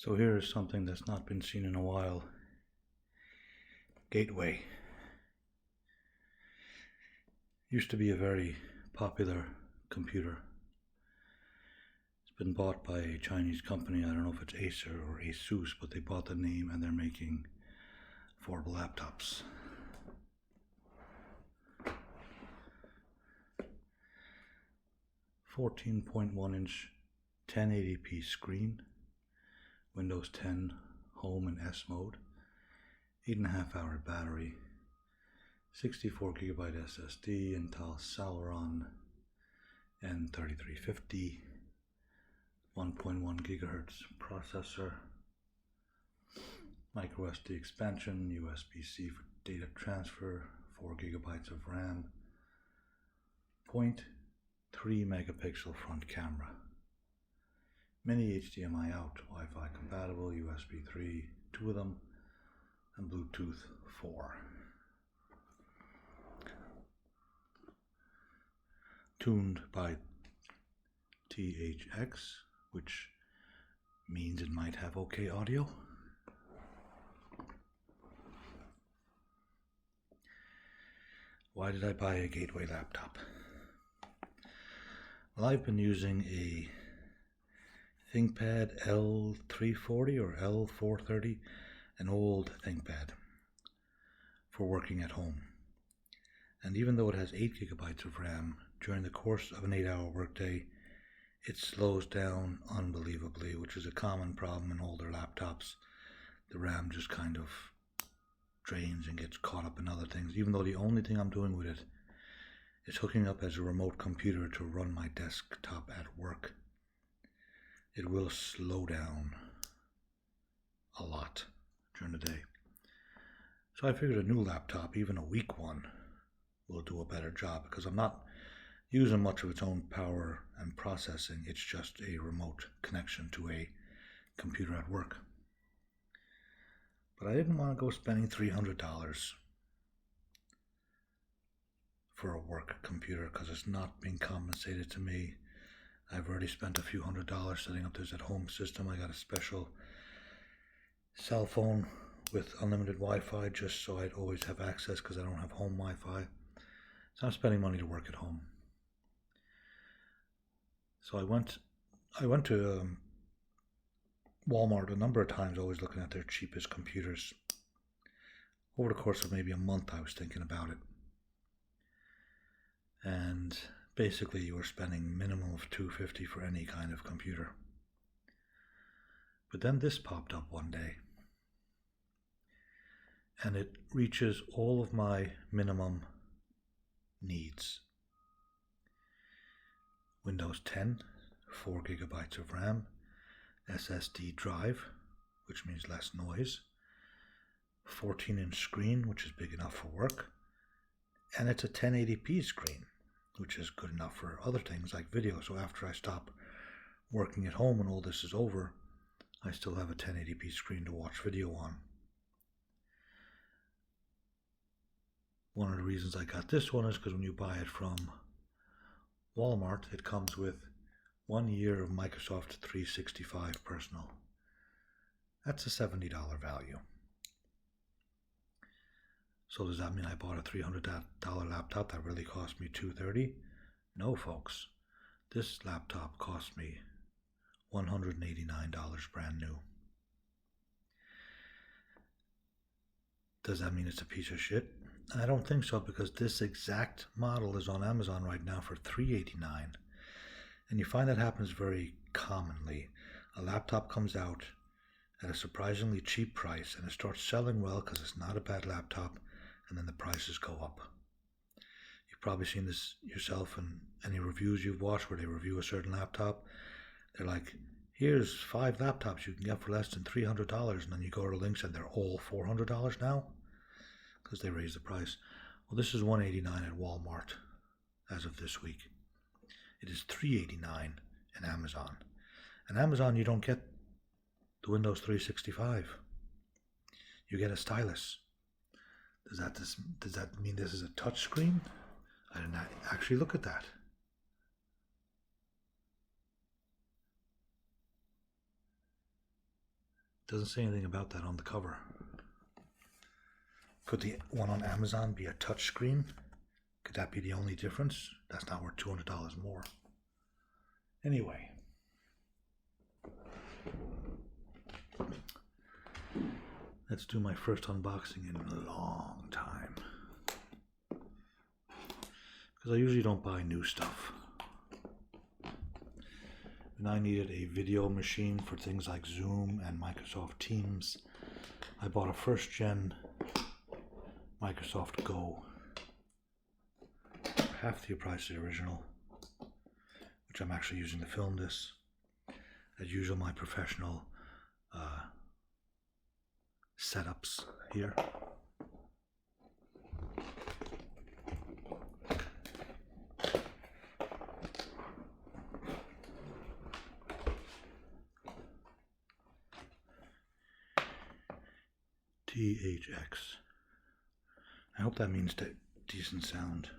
So here is something that's not been seen in a while. Gateway. Used to be a very popular computer. It's been bought by a Chinese company. I don't know if it's Acer or Asus, but they bought the name and they're making affordable laptops. .1-inch 1080p screen, Windows 10 Home and S mode, 8.5 hour battery, 64GB SSD, Intel Celeron N3350, 1.1 GHz processor, microSD expansion, USB-C for data transfer, 4GB of RAM, 0.3 megapixel front camera, mini HDMI out, Wi-Fi compatible, USB 3, 2 of them, and Bluetooth 4. Tuned by THX, which means it might have okay audio. Why did I buy a Gateway laptop? Well, I've been using a ThinkPad L340 or L430, an old ThinkPad, for working at home. And even though it has 8GB of RAM, during the course of an 8-hour workday, it slows down unbelievably, which is a common problem in older laptops. The RAM just kind of drains and gets caught up in other things, even though the only thing I'm doing with it is hooking up as a remote computer to run my desktop at work. It will slow down a lot during the day. So I figured a new laptop, even a weak one, will do a better job because I'm not using much of its own power and processing. It's just a remote connection to a computer at work. But I didn't want to go spending $300 for a work computer because it's not being compensated to me. I've already spent a few $100s setting up this at-home system. I got a special cell phone with unlimited Wi-Fi just so I'd always have access because I don't have home Wi-Fi. So I'm spending money to work at home. So I went to Walmart a number of times, always looking at their cheapest computers. Over the course of maybe a month, I was thinking about it. And basically, you were spending minimum of $250 for any kind of computer. But then this popped up one day. And it reaches all of my minimum needs. Windows 10, 4GB of RAM, SSD drive, which means less noise, 14-inch screen, which is big enough for work, and it's a 1080p screen, which is good enough for other things like video. So after I stop working at home and all this is over, I still have a 1080p screen to watch video on. One of the reasons I got this one is because when you buy it from Walmart, it comes with 1 year of Microsoft 365 Personal. That's a $70 value. So does that mean I bought a $300 laptop that really cost me $230? No, folks. This laptop cost me $189 brand new. Does that mean it's a piece of shit? I don't think so, because this exact model is on Amazon right now for $389. And you find that happens very commonly. A laptop comes out at a surprisingly cheap price and it starts selling well because it's not a bad laptop, and then the prices go up. You've probably seen this yourself in any reviews you've watched where they review a certain laptop. They're like, here's 5 laptops you can get for less than $300, and then you go to the links and they're all $400 now because they raised the price. Well, this is $189 at Walmart as of this week. It is $389 in Amazon. And Amazon, you don't get the Windows 365. You get a stylus. Does that mean this is a touch screen? I didn't actually look at that. Doesn't say anything about that on the cover. Could the one on Amazon be a touch screen? Could that be the only difference? That's not worth $200 more. Anyway. Let's do my first unboxing in a long time. Because I usually don't buy new stuff. When I needed a video machine for things like Zoom and Microsoft Teams, I bought a first gen Microsoft Go. Half the price of the original, which I'm actually using to film this. As usual, my professional setups here. THX. I hope that means decent sound.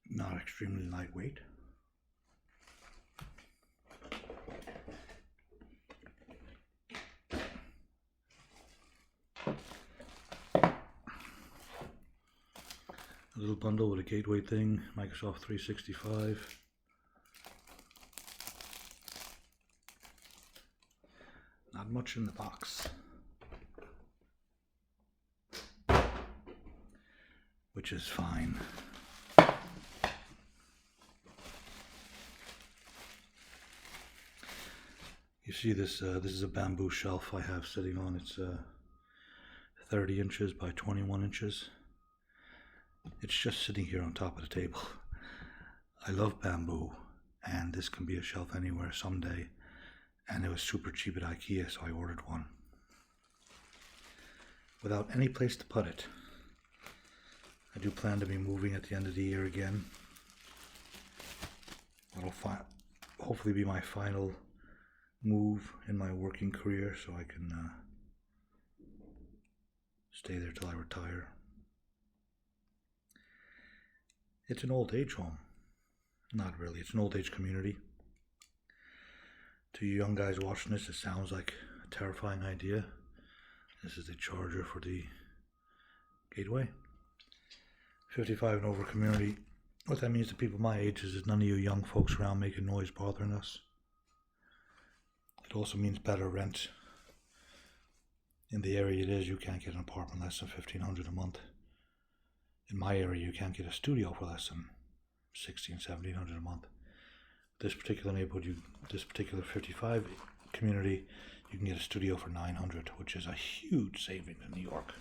Not extremely lightweight. A little bundle with a gateway thing, Microsoft 365. Not much in the box. Which is fine. You see this, this is a bamboo shelf I have sitting on. It's 30 inches by 21 inches. It's just sitting here on top of the table. I love bamboo, and this can be a shelf anywhere someday. And it was super cheap at IKEA, so I ordered one. Without any place to put it. I do plan to be moving at the end of the year again. That'll hopefully be my final move in my working career, so I can stay there till I retire. It's an old age home. Not really, it's an old age community. To you young guys watching this, it sounds like a terrifying idea. This is the charger for the gateway. 55 and over community. What that means to people my age is there's none of you young folks around making noise bothering us. It also means better rent. In the area it is, you can't get an apartment less than $1,500 a month. In my area, you can't get a studio for less than $1,600, $1,700 a month. This particular neighborhood, this particular 55 community, you can get a studio for $900, which is a huge savings in New York.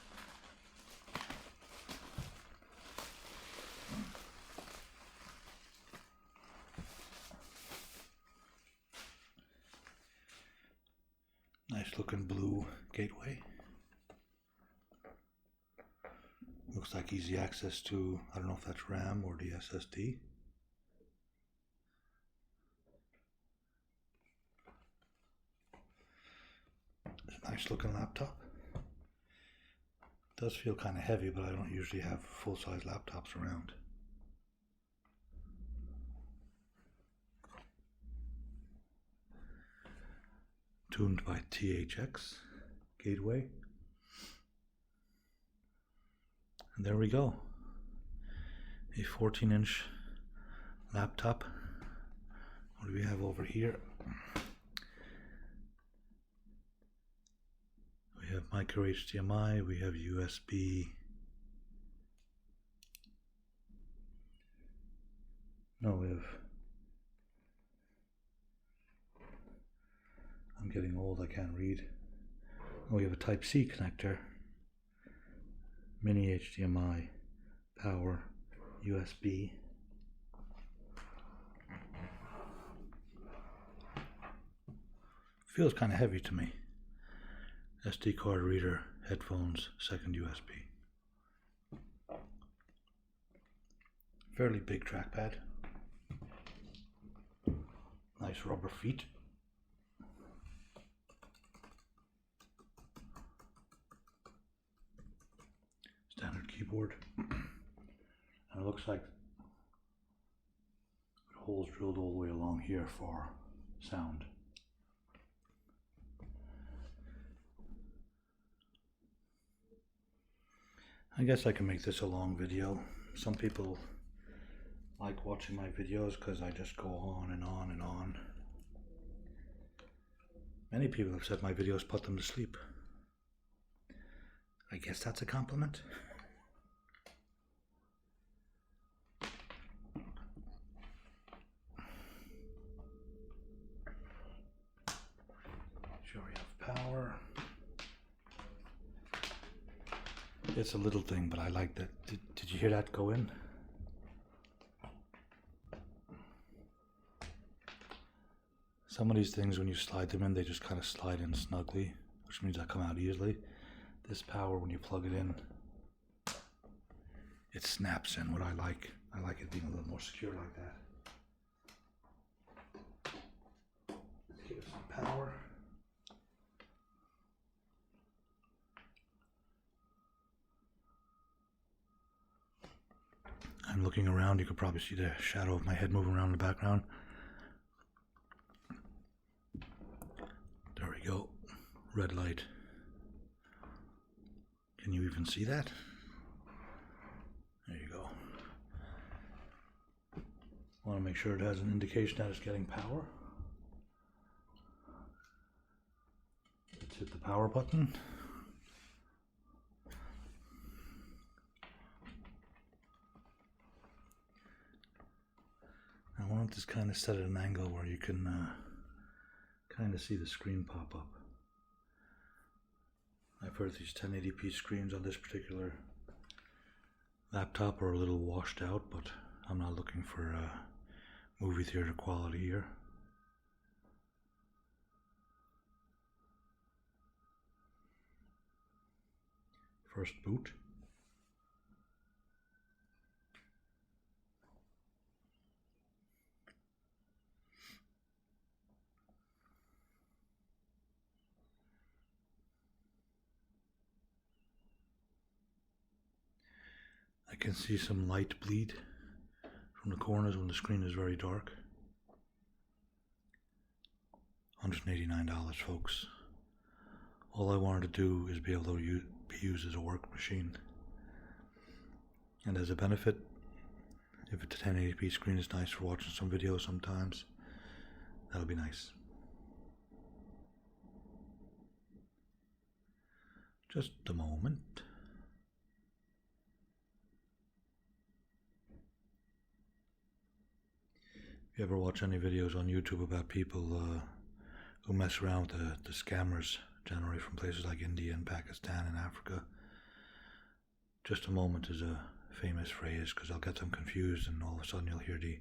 Nice looking blue gateway. Looks like easy access to, I don't know if that's RAM or the SSD. Nice looking laptop. Does feel kind of heavy, but I don't usually have full-size laptops around. Tuned by THX gateway. And there we go. A 14-inch laptop. What do we have over here? We have micro HDMI, we have USB. No, we have, I'm getting old, I can't read. Oh, we have a Type-C connector, mini HDMI, power, USB. Feels kind of heavy to me. SD card reader, headphones, second USB. Fairly big trackpad. Nice rubber feet. keyboard. And it looks like holes drilled all the way along here for sound. I guess I can make this a long video. Some people like watching my videos because I just go on and on and on. Many people have said my videos put them to sleep. I guess that's a compliment. Sure we have power. It's a little thing, but I like that. Did you hear that go in? Some of these things, when you slide them in, they just kind of slide in snugly, which means they come out easily. This power, when you plug it in, it snaps in, what I like. I like it being a little more secure like that. Let's give it some power. I'm looking around, you could probably see the shadow of my head moving around in the background. There we go, red light. Can you even see that? There you go. Want to make sure it has an indication that it's getting power. Let's hit the power button. I want this kind of set at an angle where you can kind of see the screen pop up. I've heard these 1080p screens on this particular laptop are a little washed out, but I'm not looking for movie theater quality here. First boot. I can see some light bleed from the corners when the screen is very dark. $189, folks. All I wanted to do is be able to be used as a work machine. And as a benefit, if it's a 1080p screen, it's nice for watching some videos sometimes. That'll be nice. Just a moment. If you ever watch any videos on YouTube about people who mess around with the scammers, generally from places like India and Pakistan and Africa, just a moment is a famous phrase because I'll get them confused and all of a sudden you'll hear the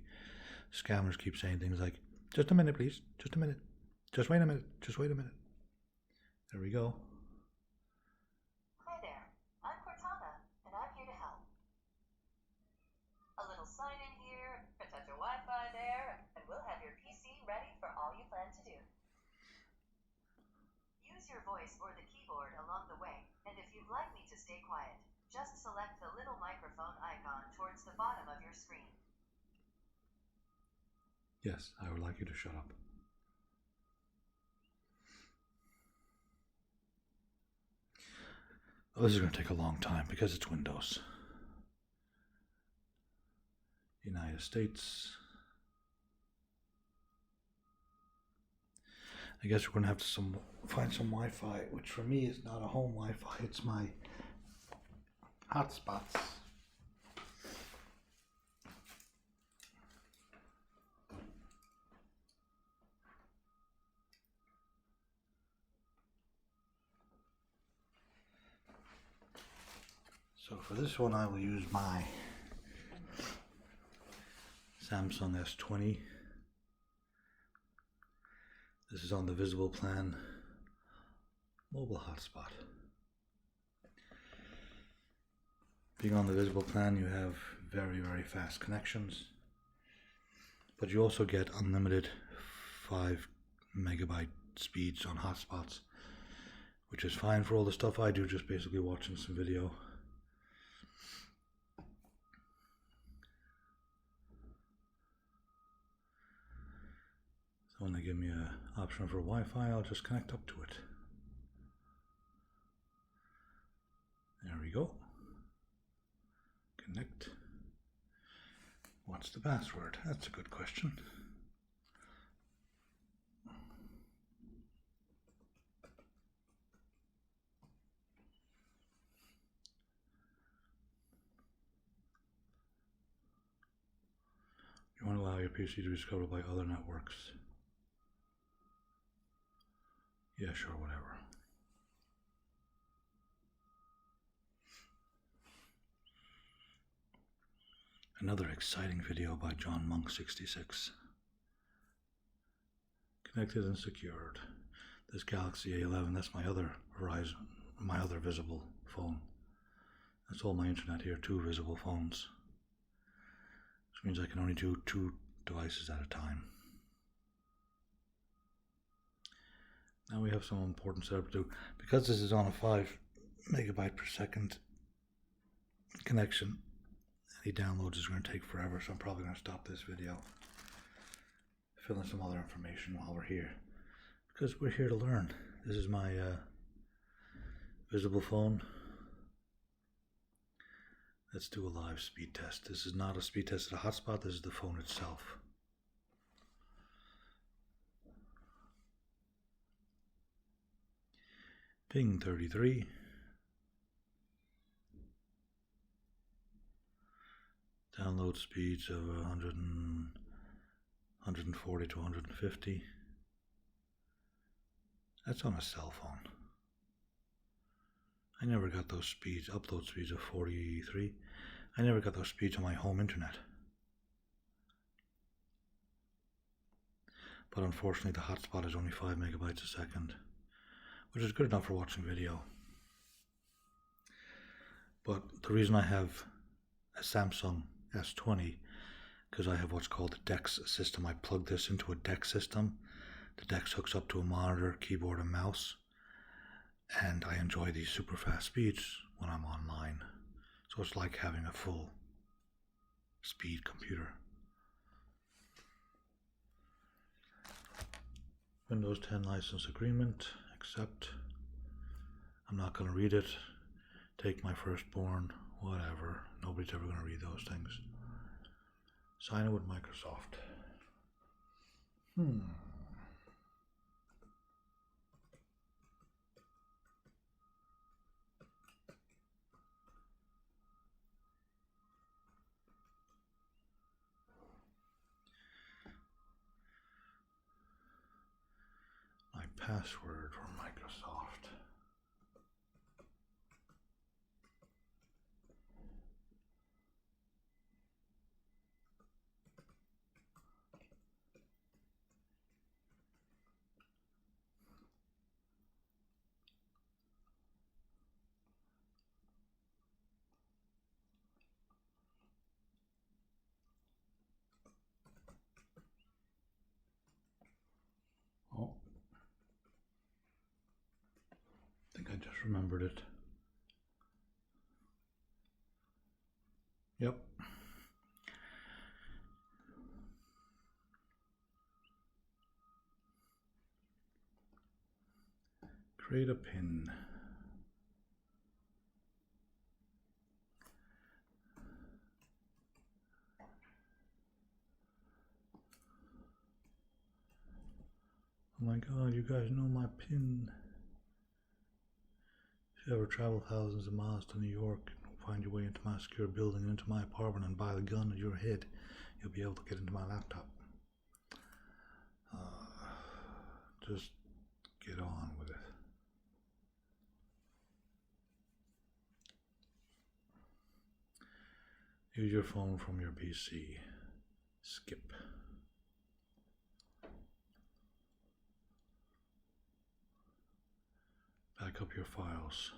scammers keep saying things like, just a minute please, just a minute, just wait a minute, just wait a minute. There we go. Hi there, I'm Cortana and I'm here to help. A little sign in here, a touch of Wi-Fi there, and we'll have your PC ready for all you plan to do. Use your voice or the keyboard along the way, and if you'd like me to stay quiet, just select the little microphone icon towards the bottom of your screen. Yes, I would like you to shut up. Oh, this is going to take a long time because it's Windows. United States. I guess we're going to have to find some Wi-Fi, which for me is not a home Wi-Fi, it's my hotspots. So for this one I will use my Samsung S20. This is on the visible plan mobile hotspot. Being on the visible plan, you have very, very fast connections, but you also get unlimited 5 megabyte speeds on hotspots, which is fine for all the stuff I do, just basically watching some video. When they give me an option for Wi-Fi, I'll just connect up to it. There we go. Connect. What's the password? That's a good question. You want to allow your PC to be discovered by other networks. Yeah, sure, whatever. Another exciting video by John Monk 66. Connected and secured. This Galaxy A11, that's my other Verizon, my other visible phone. That's all my internet here, 2 visible phones. Which means I can only do 2 devices at a time. Now we have some important setup to do. Because this is on a 5 megabyte per second connection, any downloads is going to take forever, so I'm probably going to stop this video, fill in some other information while we're here, because we're here to learn. This is my visible phone. Let's do a live speed test. This is not a speed test at a hotspot, this is the phone itself. Ping 33. Download speeds of 140 to 150. That's on a cell phone. I never got those speeds, upload speeds of 43. I never got those speeds on my home internet. But unfortunately the hotspot is only 5 megabytes a second, which is good enough for watching video. But the reason I have a Samsung S20, because I have what's called a DeX system. I plug this into a DeX system. The DeX hooks up to a monitor, keyboard, and mouse, and I enjoy these super fast speeds when I'm online. So it's like having a full speed computer. Windows 10 license agreement, accept. I'm not going to read it. Take my firstborn, whatever. Nobody's ever going to read those things. Sign in with Microsoft. My password for Microsoft. Oh, I think I just remembered it. Yep. Create a pin. Oh my god, you guys know my pin. If you ever travel thousands of miles to New York and find your way into my secure building, into my apartment, and buy the gun at your head, you'll be able to get into my laptop. Just get on with it. Use your phone from your PC. Skip. Back up your files.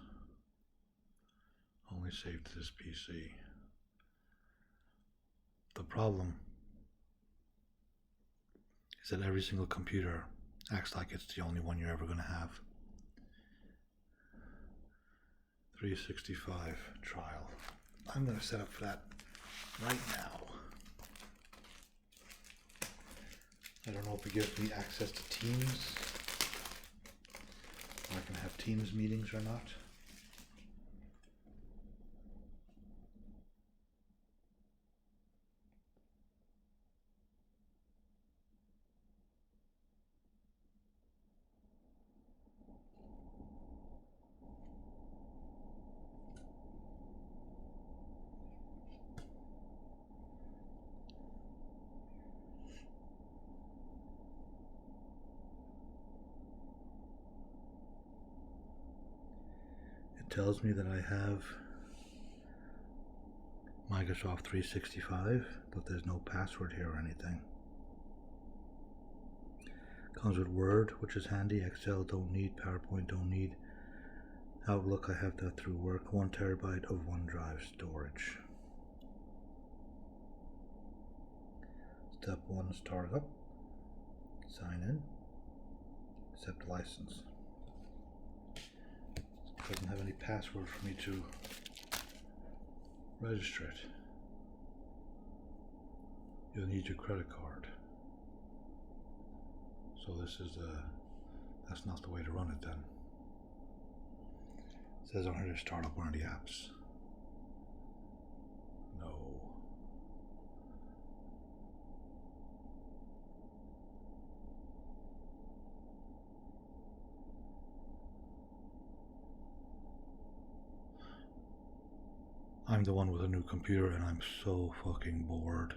Only save to this PC. The problem is that every single computer acts like it's the only one you're ever going to have. 365 trial. I'm going to set up for that right now. I don't know if it gives me access to Teams, or I can have Teams meetings or not. It tells me that I have Microsoft 365, but there's no password here or anything. Comes with Word, which is handy. Excel don't need. PowerPoint don't need. Outlook, I have that through work. 1 terabyte of OneDrive storage. Step 1, start up. Sign in. Accept license. It doesn't have any password for me to register it. You'll need your credit card. So this is that's not the way to run it then. It says on here to start up one of the apps. No. I'm the one with a new computer and I'm so fucking bored.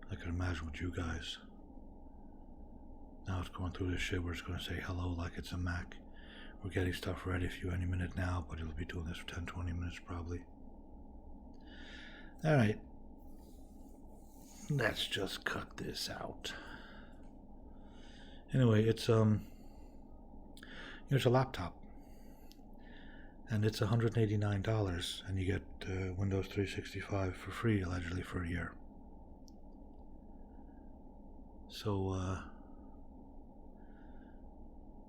I can imagine with you guys. Now it's going through this shit where it's going to say hello like it's a Mac. We're getting stuff ready for you any minute now, but it'll be doing this for 10-20 minutes probably. Alright. Let's just cut this out. Anyway, it's here's a laptop. And it's $189 and you get Windows 365 for free, allegedly, for a year. So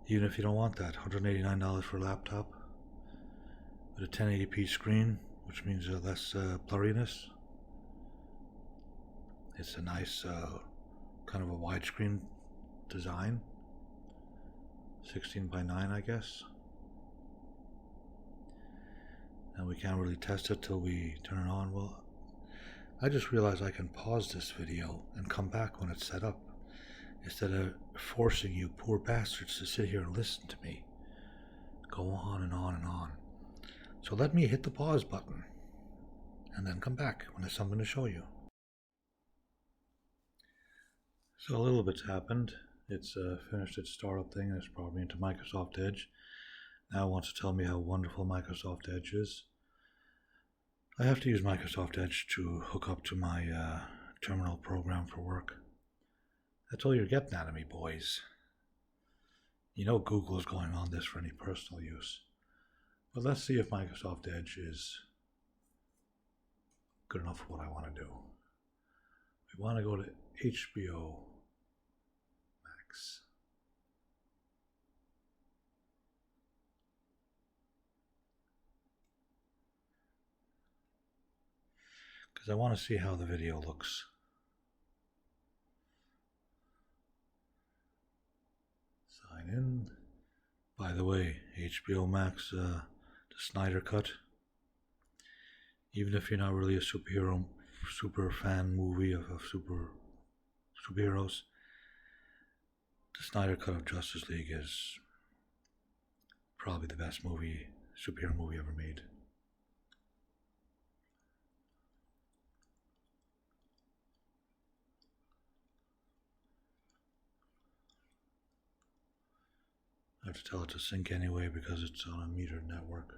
even if you don't want that, $189 for a laptop with a 1080p screen, which means less blurriness. It's a nice kind of a widescreen design, 16:9, I guess. And we can't really test it till we turn it on. Well, I just realized I can pause this video and come back when it's set up, instead of forcing you poor bastards to sit here and listen to me go on and on and on. So let me hit the pause button and then come back when there's something to show you. So a little bit's happened. It's finished its startup thing and it's brought me into Microsoft Edge. Now it wants to tell me how wonderful Microsoft Edge is. I have to use Microsoft Edge to hook up to my terminal program for work. That's all you're getting out of me, boys. You know Google is going on this for any personal use. But let's see if Microsoft Edge is good enough for what I want to do. We want to go to HBO Max. Because I want to see how the video looks. Sign in. By the way, HBO Max, the Snyder Cut. Even if you're not really a super fan movie of superheroes, the Snyder Cut of Justice League is probably the best superhero movie ever made. I have to tell it to sync anyway because it's on a metered network.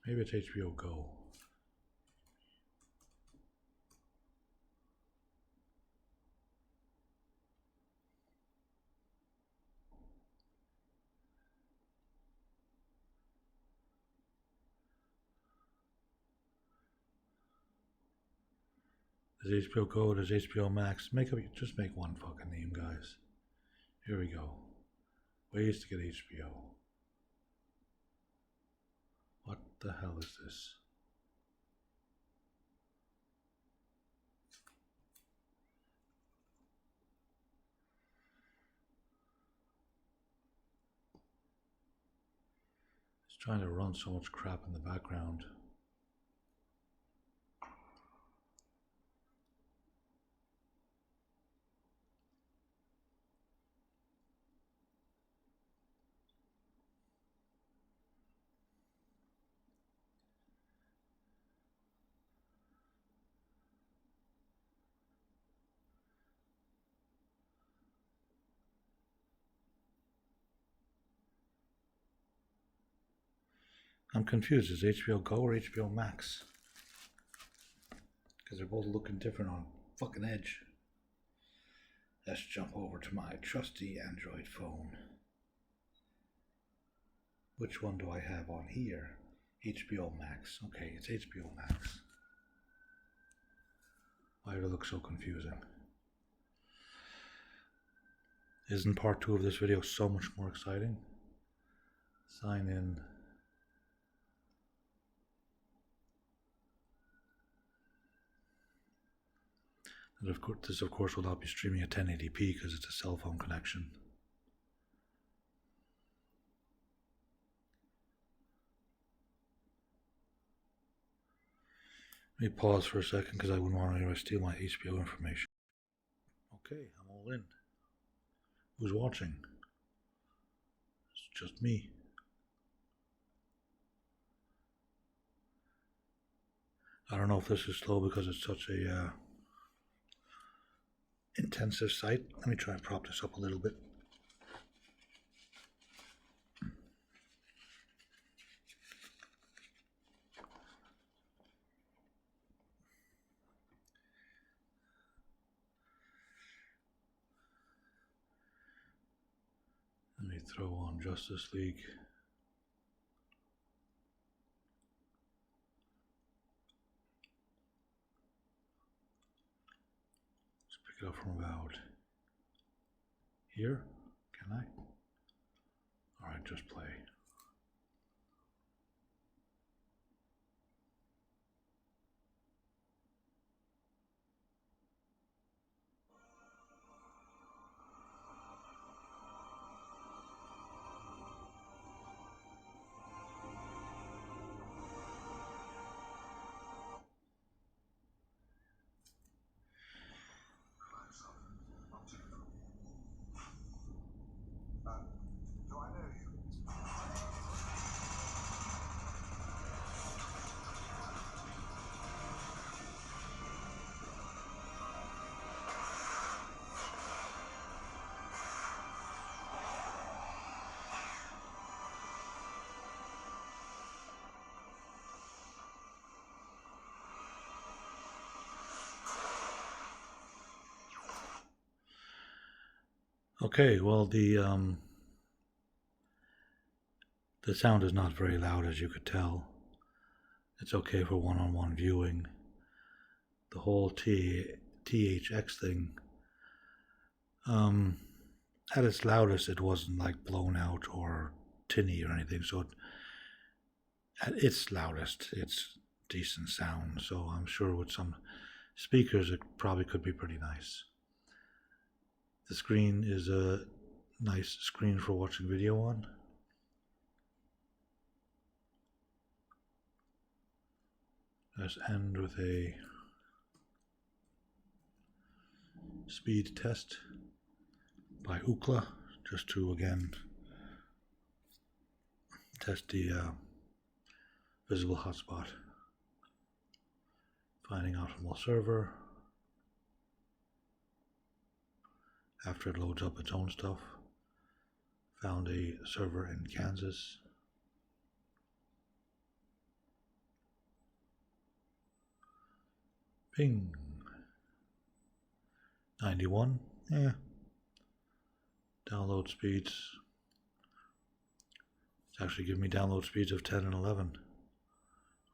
Maybe it's HBO Go. There's HBO Go, there's HBO Max. Just make one fucking name, guys. Here we go. Ways to get HBO. What the hell is this? Trying to run so much crap in the background. I'm confused. Is HBO Go or HBO Max? Because they're both looking different on fucking Edge. Let's jump over to my trusty Android phone. Which one do I have on here? HBO Max. Okay, it's HBO Max. Why do it look so confusing? Isn't part 2 of this video so much more exciting? Sign in. And of course, this of course will not be streaming at 1080p because it's a cell phone connection. Let me pause for a second because I wouldn't want anyone to steal my HBO information. Okay, I'm all in. Who's watching? It's just me. I don't know if this is slow because it's such a intensive site. Let me try and prop this up a little bit. Let me throw on Justice League. Let's pick it up from about here. Can I? Alright, just play. Okay, well the sound is not very loud, as you could tell. It's okay for one-on-one viewing. The whole THX thing, at its loudest, it wasn't like blown out or tinny or anything. So at its loudest, it's decent sound. So I'm sure with some speakers, it probably could be pretty nice. The screen is a nice screen for watching video on. Let's end with a speed test by Ookla, just to again test the visible hotspot. Finding optimal server. After it loads up its own stuff, found a server in Kansas. Ping. 91. Yeah. Download speeds. It's actually giving me download speeds of 10 and 11,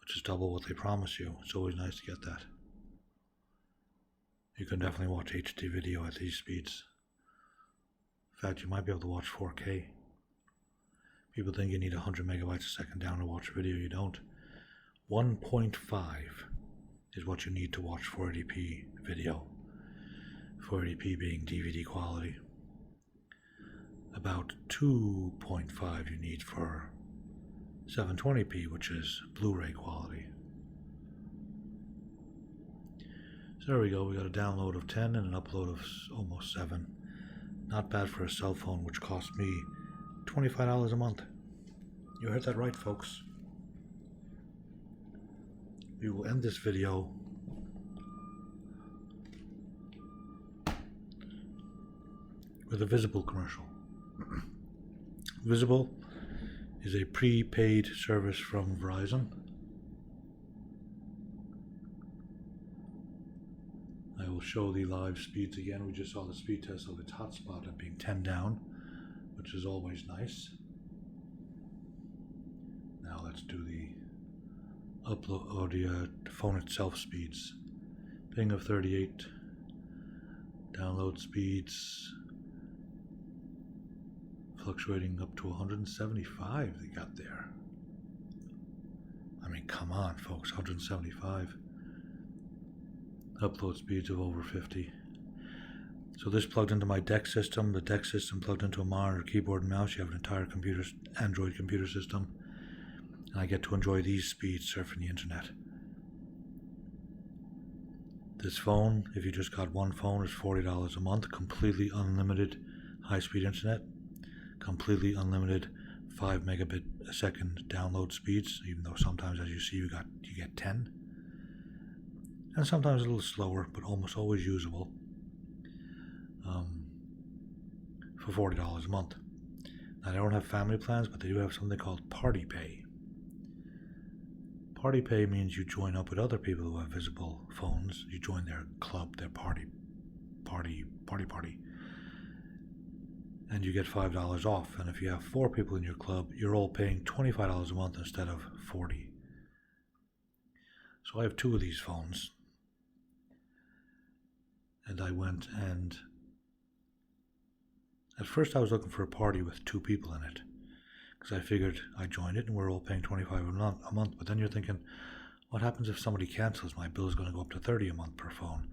which is double what they promise you. It's always nice to get that. You can definitely watch HD video at these speeds. In fact, you might be able to watch 4K. People think you need 100 megabytes a second down to watch a video. You don't. 1.5 is what you need to watch 480p video. 480p being DVD quality. About 2.5 you need for 720p, which is Blu-ray quality. So there we go, we got a download of 10 and an upload of almost 7. Not bad for a cell phone, which cost me $25 a month. You heard that right, folks. We will end this video with a Visible commercial. Visible is a prepaid service from Verizon. I will show the live speeds again. We just saw the speed test of its hotspot at being 10 down, which is always nice. Now let's do the upload or the phone itself speeds. Ping of 38, download speeds fluctuating up to 175 they got there. I mean, come on folks, 175. Upload speeds of over 50. So this plugged into my DeX system. The DeX system plugged into a monitor, keyboard, and mouse. You have an entire computer, Android computer system. And I get to enjoy these speeds surfing the internet. This phone, if you just got one phone, is $40 a month. Completely unlimited high-speed internet. Completely unlimited 5 megabit a second download speeds, even though sometimes, as you see, you get 10. And sometimes a little slower, but almost always usable, for $40 a month. Now, they don't have family plans, but they do have something called Party Pay. Party Pay means you join up with other people who have Visible phones. You join their club, their party, and you get $5 off. And if you have 4 people in your club, you're all paying $25 a month instead of $40. So I have 2 of these phones. And I went and at first I was looking for a party with 2 people in it, because I figured I joined it and we're all paying $25 a month. But then you're thinking, what happens if somebody cancels? My bill is going to go up to $30 a month per phone.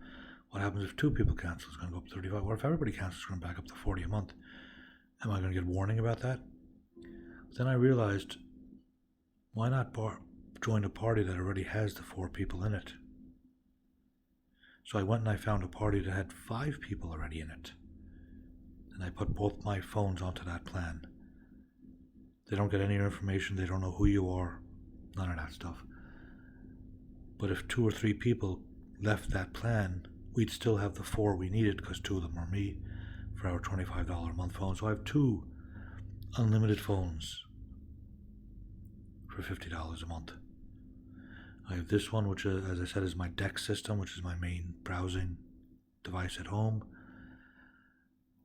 What happens if 2 people cancel? It's going to go up to $35. What if everybody cancels? It's going to back up to $40 a month. Am I going to get a warning about that? Then I realized, why not join a party that already has the 4 people in it? So I went and I found a party that had 5 people already in it. And I put both my phones onto that plan. They don't get any information, they don't know who you are, none of that stuff. But if 2 or 3 people left that plan, we'd still have the 4 we needed, because 2 of them are me, for our $25 a month phone. So I have 2 unlimited phones for $50 a month. I have this one, which, as I said, is my DeX system, which is my main browsing device at home.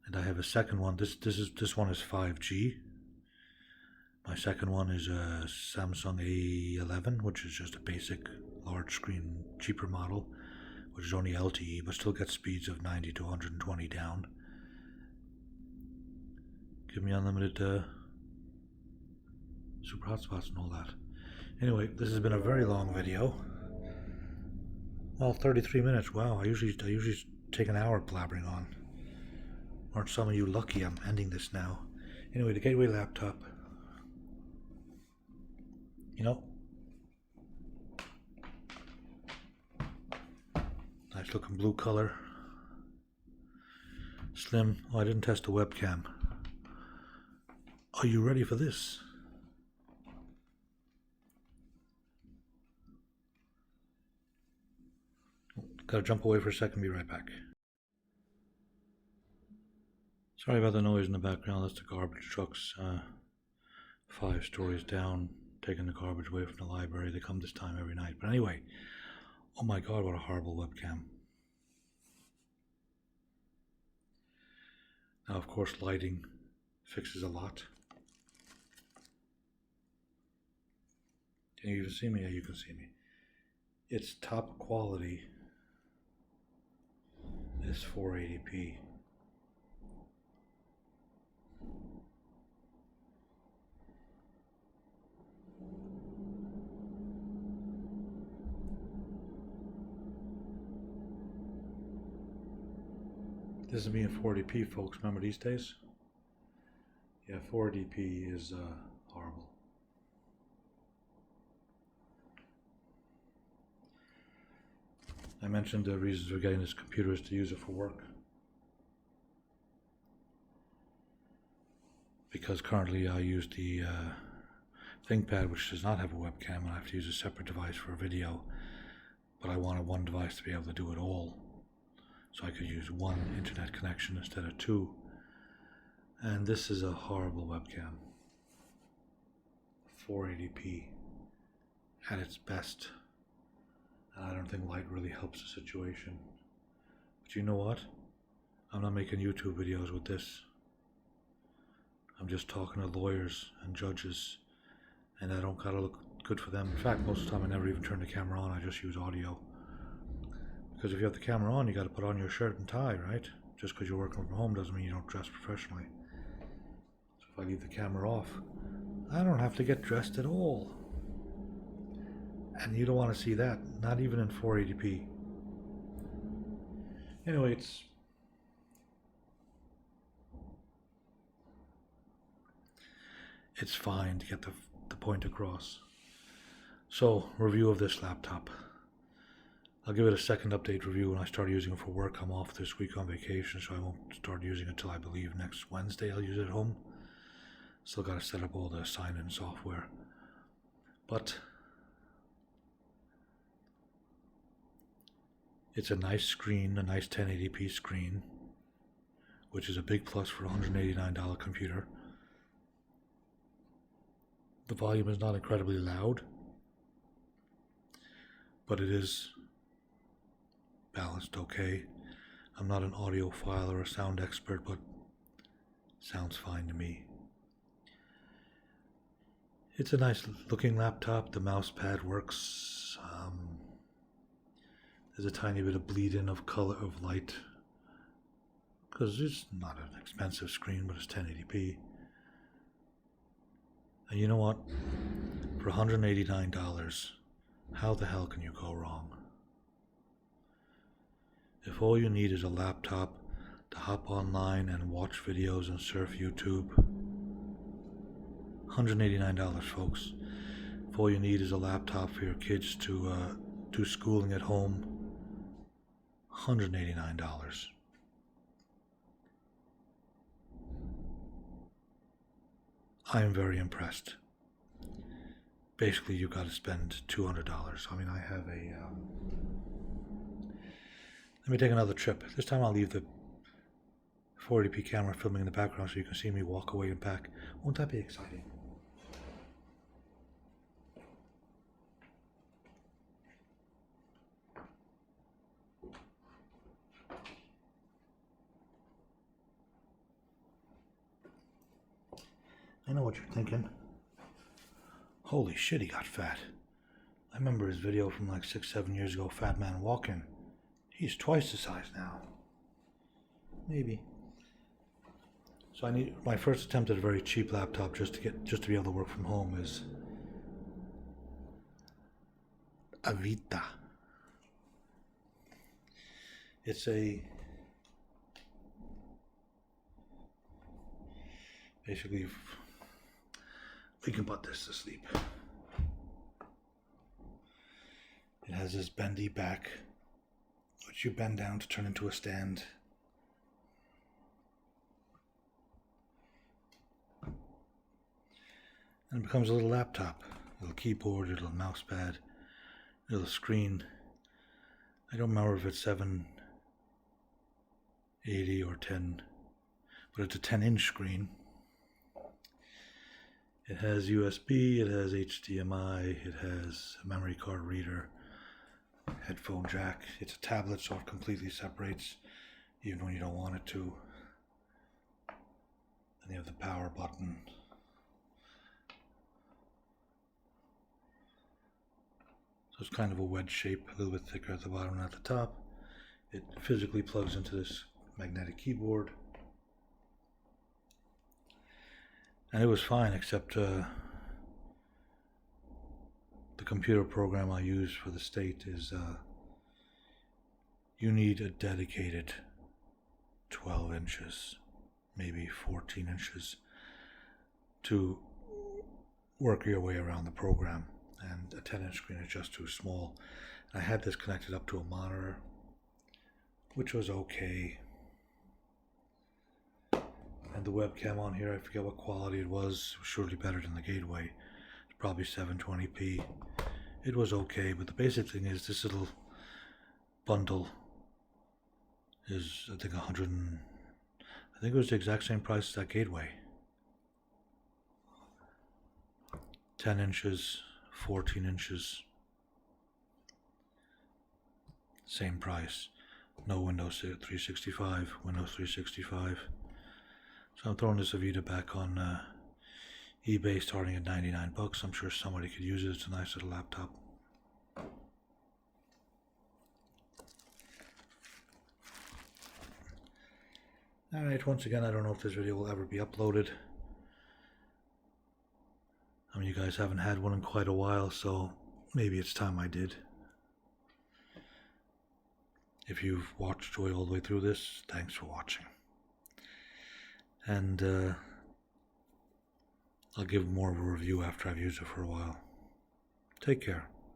And I have a second one. This one is 5G. My second one is a Samsung A11, which is just a basic large screen, cheaper model, which is only LTE, but still gets speeds of 90 to 120 down. Give me unlimited super hotspots and all that. Anyway, this has been a very long video. Well, 33 minutes. Wow, I usually take an hour blabbering on. Aren't some of you lucky I'm ending this now? Anyway, the Gateway laptop. You know, nice looking blue color. Slim. Oh, I didn't test the webcam. Are you ready for this? Gotta jump away for a second, be right back. Sorry about the noise in the background, that's the garbage trucks 5 stories down, taking the garbage away from the library. They come this time every night. But anyway, oh my god, what a horrible webcam. Now, of course, lighting fixes a lot. Can you even see me? Yeah, you can see me. It's top quality. This 480p. This is me in 480p, folks. Remember these days? Yeah, 480p is horrible. I mentioned the reasons for getting this computer is to use it for work. Because currently I use the ThinkPad, which does not have a webcam, and I have to use a separate device for video. But I wanted one device to be able to do it all. So I could use one internet connection instead of two. And this is a horrible webcam. 480p at its best. And I don't think light really helps the situation. But you know what? I'm not making YouTube videos with this. I'm just talking to lawyers and judges, and I don't gotta look good for them. In fact, most of the time I never even turn the camera on, I just use audio. Because if you have the camera on, you gotta put on your shirt and tie, right? Just because you're working from home doesn't mean you don't dress professionally. So if I leave the camera off, I don't have to get dressed at all. And you don't want to see that, not even in 480p. Anyway, it's fine to get the point across. So, review of this laptop. I'll give it a second update review when I start using it for work. I'm off this week on vacation, so I won't start using it until I believe next Wednesday. I'll use it at home. Still got to set up all the sign-in software. But it's a nice screen, a nice 1080p screen, which is a big plus for a $189 computer. The volume is not incredibly loud, but it is balanced okay. I'm not an audiophile or a sound expert, but sounds fine to me. It's a nice looking laptop. The mouse pad works. There's a tiny bit of bleed in of color, of light, because it's not an expensive screen, but it's 1080p. And you know what? For $189, how the hell can you go wrong? If all you need is a laptop to hop online and watch videos and surf YouTube, $189, folks. If all you need is a laptop for your kids to do schooling at home, $189. I am very impressed. Basically, you've got to spend $200. I mean, I have a... Let me take another trip. This time I'll leave the 480p camera filming in the background so you can see me walk away and pack. Won't that be exciting? I know what you're thinking. Holy shit, he got fat. I remember his video from like 6-7 years ago, Fat Man Walking. He's twice the size now. Maybe. So I need my first attempt at a very cheap laptop just to be able to work from home is a Vita. It's basically, we can put this to sleep. It has this bendy back, which you bend down to turn into a stand. And it becomes a little laptop, a little keyboard, a little mouse pad, a little screen. I don't remember if it's 780 or 10, but it's a 10-inch screen. It has USB, it has HDMI, it has a memory card reader, headphone jack. It's a tablet, so it completely separates even when you don't want it to. Then you have the power button. So it's kind of a wedge shape, a little bit thicker at the bottom and at the top. It physically plugs into this magnetic keyboard. And it was fine, except the computer program I use for the state is you need a dedicated 12 inches, maybe 14 inches to work your way around the program. And a 10-inch screen is just too small. I had this connected up to a monitor, which was okay. And the webcam on here, I forget what quality it was surely better than the gateway. It's probably 720p. It was okay, but the basic thing is this little bundle is, I think, I think it was the exact same price as that gateway. 10 inches, 14 inches, same price. No Windows 365, Windows 365. So I'm throwing this Avita back on eBay, starting at 99 bucks. I'm sure somebody could use it. It's a nice little laptop. Alright, once again, I don't know if this video will ever be uploaded. I mean, you guys haven't had one in quite a while, so maybe it's time I did. If you've watched Joy all the way through this, thanks for watching. And I'll give more of a review after I've used it for a while. Take care.